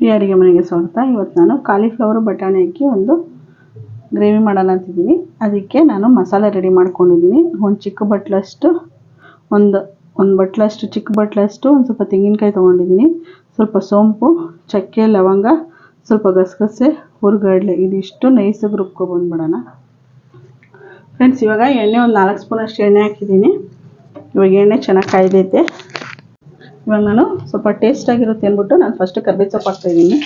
ಈ ಅಡುಗೆ ಮನೆಗೆ ಸ್ವಾಗತ. ಇವತ್ತು ನಾನು ಕಾಲಿಫ್ಲವರ್ ಬಟಾಣಿ ಹಾಕಿ ಒಂದು ಗ್ರೇವಿ ಮಾಡೋಣ ಅಂತಿದ್ದೀನಿ. ಅದಕ್ಕೆ ನಾನು ಮಸಾಲೆ ರೆಡಿ ಮಾಡ್ಕೊಂಡಿದ್ದೀನಿ. ಒಂದು ಚಿಕ್ಕ ಬಟ್ಲಷ್ಟು ಒಂದು ಬಟ್ಲಷ್ಟು ಚಿಕ್ಕ ಬಟ್ಲಷ್ಟು ಒಂದು ಸ್ವಲ್ಪ ತೆಂಗಿನಕಾಯಿ ತೊಗೊಂಡಿದ್ದೀನಿ. ಸ್ವಲ್ಪ ಸೋಂಪು, ಚಕ್ಕೆ, ಲವಂಗ, ಸ್ವಲ್ಪ ಗಸಗಸೆ, ಹುರಿಗಡಲೆ ಇದಿಷ್ಟು ನೈಸಾಗಿ ರುಬ್ಕೊಬಂದ್ಬಿಡೋಣ. ಫ್ರೆಂಡ್ಸ್, ಇವಾಗ ಎಣ್ಣೆ ಒಂದು 4 ಸ್ಪೂನಷ್ಟು ಎಣ್ಣೆ ಹಾಕಿದ್ದೀನಿ. ಇವಾಗ ಎಣ್ಣೆ ಚೆನ್ನಾಗಿ ಕಾಯ್ದೈತೆ. ಇವಾಗ ನಾನು ಸ್ವಲ್ಪ ಟೇಸ್ಟಾಗಿರುತ್ತೆ ಅಂದ್ಬಿಟ್ಟು ನಾನು ಫಸ್ಟ್ ಕರ್ಬೇವು ಸೊಪ್ಪು ಹಾಕ್ತಾಯಿದ್ದೀನಿ.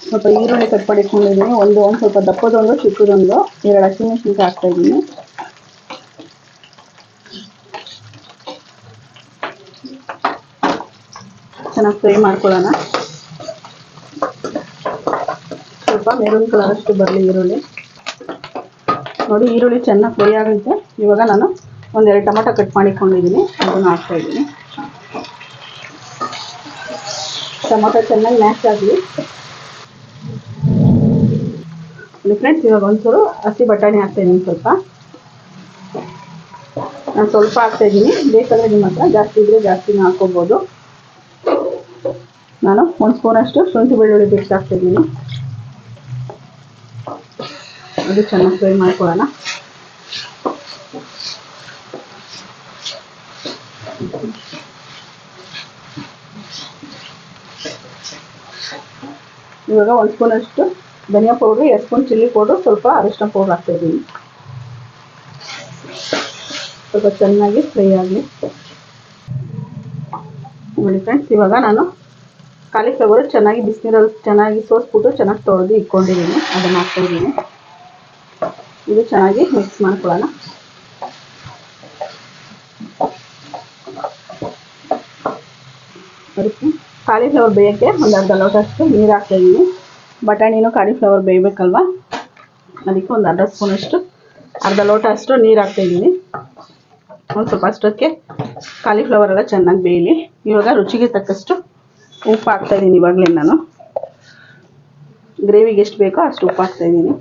ಸ್ವಲ್ಪ ಈರುಳ್ಳಿ ಕಟ್ ಮಾಡಿಟ್ಕೊಂಡಿದ್ದೀನಿ. ಒಂದು ಸ್ವಲ್ಪ ದಪ್ಪದೊಂದು, ಚಿಕ್ಕದೊಂದು, 2 ಹಸಿಮೆಣಸಿನಕಾಯಿ ಹಾಕ್ತಾಯಿದ್ದೀನಿ. ಚೆನ್ನಾಗಿ ಫ್ರೈ ಮಾಡ್ಕೊಳ್ಳೋಣ. ಸ್ವಲ್ಪ ಮೆರೂನ್ ಕಲರ್ ಅಷ್ಟು ಬರಲಿ ಈರುಳ್ಳಿ. ನೋಡಿ, ಈರುಳ್ಳಿ ಚೆನ್ನಾಗಿ ಫ್ರೈ ಆಗುತ್ತೆ. ಇವಾಗ ನಾನು 1-2 ಟೊಮೆಟೊ ಕಟ್ ಮಾಡಿಕೊಂಡಿದ್ದೀನಿ, ಅದನ್ನು ಹಾಕ್ತಾಯಿದ್ದೀನಿ. ಟೊಮೆಟೊ ಚೆನ್ನಾಗಿ ಮ್ಯಾಶ್ ಆಗಲಿ. ಫ್ರೆಂಡ್ಸ್, ಇವಾಗ ಒಂಚೂರು ಹಸಿ ಬಟಾಣಿ ಹಾಕ್ತಾಯಿದ್ದೀನಿ. ನಾನು ಸ್ವಲ್ಪ ಹಾಕ್ತಾಯಿದ್ದೀನಿ. ಬೇಕಾದರೆ ನಿಮ್ಮ ಹತ್ರ ಜಾಸ್ತಿ ಇದ್ದರೆ ಜಾಸ್ತಿನೂ ಹಾಕ್ಕೊಬೋದು. ನಾನು 1 ಸ್ಪೂನಷ್ಟು ಶುಂಠಿ ಬೆಳ್ಳುಳ್ಳಿ ಪೇಸ್ಟ್ ಹಾಕ್ತಾಯಿದ್ದೀನಿ. ಅದು ಚೆನ್ನಾಗಿ ಫ್ರೈ ಮಾಡ್ಕೊಳ್ಳೋಣ. ಇವಾಗ 1 ಸ್ಪೂನಷ್ಟು ಧನಿಯಾ ಪೌಡ್ರು, 2 ಸ್ಪೂನ್ ಚಿಲ್ಲಿ ಪೌಡ್ರು, ಸ್ವಲ್ಪ ಅರಿಶಿನ ಪೌಡ್ರ್ ಹಾಕ್ತಾಯಿದ್ದೀನಿ. ಸ್ವಲ್ಪ ಚೆನ್ನಾಗಿ ಫ್ರೈ ಆಗಲಿ. ನೋಡಿ ಫ್ರೆಂಡ್ಸ್, ಇವಾಗ ನಾನು ಕಾಲಿಫ್ಲವರ್ ಚೆನ್ನಾಗಿ ಬಿಸಿನೀರಲ್ಲಿ ಚೆನ್ನಾಗಿ ಸೋಸ್ಬಿಟ್ಟು ಚೆನ್ನಾಗಿ ತೊಳೆದು ಇಟ್ಕೊಂಡಿದ್ದೀನಿ. ಅದನ್ನು ಹಾಕ್ತಾಯಿದ್ದೀನಿ. ಇದು ಚೆನ್ನಾಗಿ ಮಿಕ್ಸ್ ಮಾಡ್ಕೊಳ್ಳೋಣ. ಅದಕ್ಕೆ ಕಾಲಿಫ್ಲವರ್ ಬೇಯೋಕ್ಕೆ ಒಂದು ಅರ್ಧ ಲೋಟಷ್ಟು ನೀರು ಹಾಕ್ತಾಯಿದ್ದೀನಿ. ಬಟಾಣಿನೂ ಕಾಲಿಫ್ಲವರ್ ಬೇಯಬೇಕಲ್ವ, ಅದಕ್ಕೆ ಒಂದು ಅರ್ಧ ಲೋಟ ಅಷ್ಟು ನೀರು ಹಾಕ್ತಾಯಿದ್ದೀನಿ. ಒಂದು ಸ್ವಲ್ಪ ಅಷ್ಟಕ್ಕೆ ಕಾಲಿಫ್ಲವರ್ ಎಲ್ಲ ಚೆನ್ನಾಗಿ ಬೇಯಲಿ. ಇವಾಗ ರುಚಿಗೆ ತಕ್ಕಷ್ಟು ಉಪ್ಪು ಹಾಕ್ತಾಯಿದ್ದೀನಿ. ಇವಾಗಲೇ ನಾನು ಗ್ರೇವಿಗೆ ಎಷ್ಟು ಬೇಕೋ ಅಷ್ಟು ಉಪ್ಪು ಹಾಕ್ತಾಯಿದ್ದೀನಿ.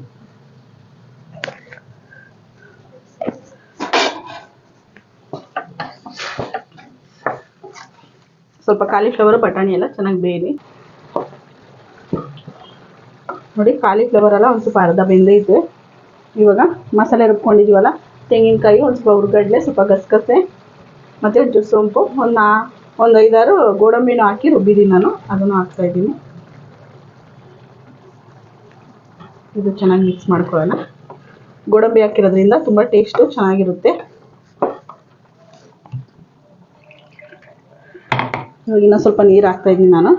ಸ್ವಲ್ಪ ಕಾಲಿಫ್ಲವರ್ ಬಟಾಣಿ ಎಲ್ಲ ಚೆನ್ನಾಗಿ ಬೇಯಲಿ. ನೋಡಿ, ಕಾಲಿಫ್ಲವರ್ ಎಲ್ಲ ಒಂದು ಸ್ವಲ್ಪ ಅರ್ಧ ಬೆಂದೈತೆ. ಇವಾಗ ಮಸಾಲೆ ರುಬ್ಕೊಂಡಿದ್ದೀವಲ್ಲ, ತೆಂಗಿನಕಾಯಿ, ಒಂದು ಸ್ವಲ್ಪ ಹುರಿಗಡಲೆ, ಸ್ವಲ್ಪ ಗಸಗಸೆ ಮತ್ತು ಒಂಚೂರು ಸೋಂಪು, ಒಂದು 5-6 ಗೋಡಂಬಿನೂ ಹಾಕಿ ರುಬ್ಬಿದ್ದೀನಿ ನಾನು. ಅದನ್ನು ಹಾಕ್ತಾಯಿದ್ದೀನಿ. ಇದು ಚೆನ್ನಾಗಿ ಮಿಕ್ಸ್ ಮಾಡ್ಕೊಳ್ಳೋಣ. ಗೋಡಂಬಿ ಹಾಕಿರೋದ್ರಿಂದ ತುಂಬ ಟೇಸ್ಟು ಚೆನ್ನಾಗಿರುತ್ತೆ. ಇವಾಗ ಇನ್ನೂ ಸ್ವಲ್ಪ ನೀರು ಹಾಕ್ತಾಯಿದ್ದೀನಿ ನಾನು.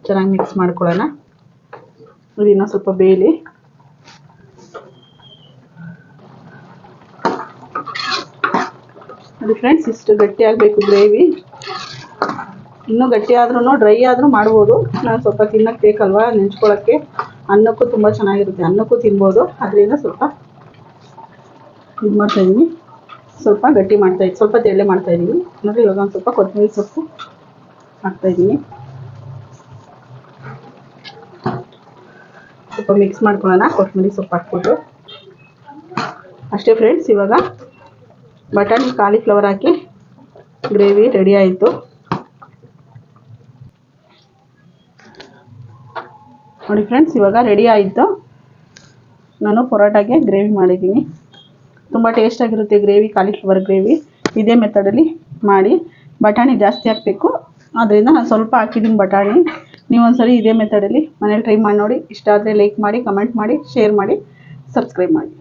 ಚೆನ್ನಾಗಿ ಮಿಕ್ಸ್ ಮಾಡ್ಕೊಳ್ಳೋಣ. ಇದು ಇನ್ನೂ ಸ್ವಲ್ಪ ಬೇಯಲಿ. ನೋಡಿ ಫ್ರೆಂಡ್ಸ್, ಇಷ್ಟು ಗಟ್ಟಿ ಆಗಬೇಕು ಗ್ರೇವಿ. ಇನ್ನೂ ಗಟ್ಟಿ ಆದ್ರೂ ಡ್ರೈ ಆದರೂ ಮಾಡ್ಬೋದು. ನಾನು ಸ್ವಲ್ಪ ತಿನ್ನೋಕ್ಕೆ ಬೇಕಲ್ವ, ನೆಂಚ್ಕೊಳ್ಳೋಕ್ಕೆ, ಅನ್ನಕ್ಕೂ ತುಂಬ ಚೆನ್ನಾಗಿರುತ್ತೆ, ಅನ್ನಕ್ಕೂ ತಿನ್ಬೋದು. ಅದರಿಂದ ಸ್ವಲ್ಪ ಇದು ಮಾಡ್ತಾಯಿದ್ದೀನಿ. ಸ್ವಲ್ಪ ಗಟ್ಟಿ ಮಾಡ್ತಾಯಿದ್ದೀನಿ, ಸ್ವಲ್ಪ ತೆಳ್ಳೆ ಮಾಡ್ತಾಯಿದ್ದೀನಿ. ನೋಡಿ, ಇವಾಗ ಒಂದು ಸ್ವಲ್ಪ ಕೊತ್ತಂಬರಿ ಸೊಪ್ಪು ಹಾಕ್ತಾಯಿದ್ದೀನಿ. ಸ್ವಲ್ಪ ಮಿಕ್ಸ್ ಮಾಡ್ಕೊಳ್ಳೋಣ ಕೊತ್ತಂಬರಿ ಸೊಪ್ಪು ಹಾಕ್ಬಿಟ್ಟು. ಅಷ್ಟೇ ಫ್ರೆಂಡ್ಸ್, ಇವಾಗ ಬಟಾಣಿ ಕಾಲಿಫ್ಲವರ್ ಹಾಕಿ ಗ್ರೇವಿ ರೆಡಿ ಆಯಿತು. ನೋಡಿ ಫ್ರೆಂಡ್ಸ್, ಇವಾಗ ರೆಡಿ ಆಯಿತು. ನಾನು ಪರೋಟಾಗೆ ಗ್ರೇವಿ ಮಾಡಿದ್ದೀನಿ. ತುಂಬ ಟೇಸ್ಟಾಗಿರುತ್ತೆ ಗ್ರೇವಿ, ಕಾಲಿಫ್ಲವರ್ ಗ್ರೇವಿ. ಇದೇ ಮೆಥಡಲ್ಲಿ ಮಾಡಿ. ಬಟಾಣಿ ಜಾಸ್ತಿ ಹಾಕಬೇಕು, ಆದ್ದರಿಂದ ನಾನು ಸ್ವಲ್ಪ ಹಾಕಿದ್ದೀನಿ ಬಟಾಣಿ. ನೀವು ಒಂದ್ಸರಿ ಇದೇ ಮೆಥಡಲ್ಲಿ ಮನೇಲಿ ಟ್ರೈ ಮಾಡಿ ನೋಡಿ. ಇಷ್ಟ ಆದರೆ ಲೈಕ್ ಮಾಡಿ, ಕಮೆಂಟ್ ಮಾಡಿ, ಶೇರ್ ಮಾಡಿ, ಸಬ್ಸ್ಕ್ರೈಬ್ ಮಾಡಿ.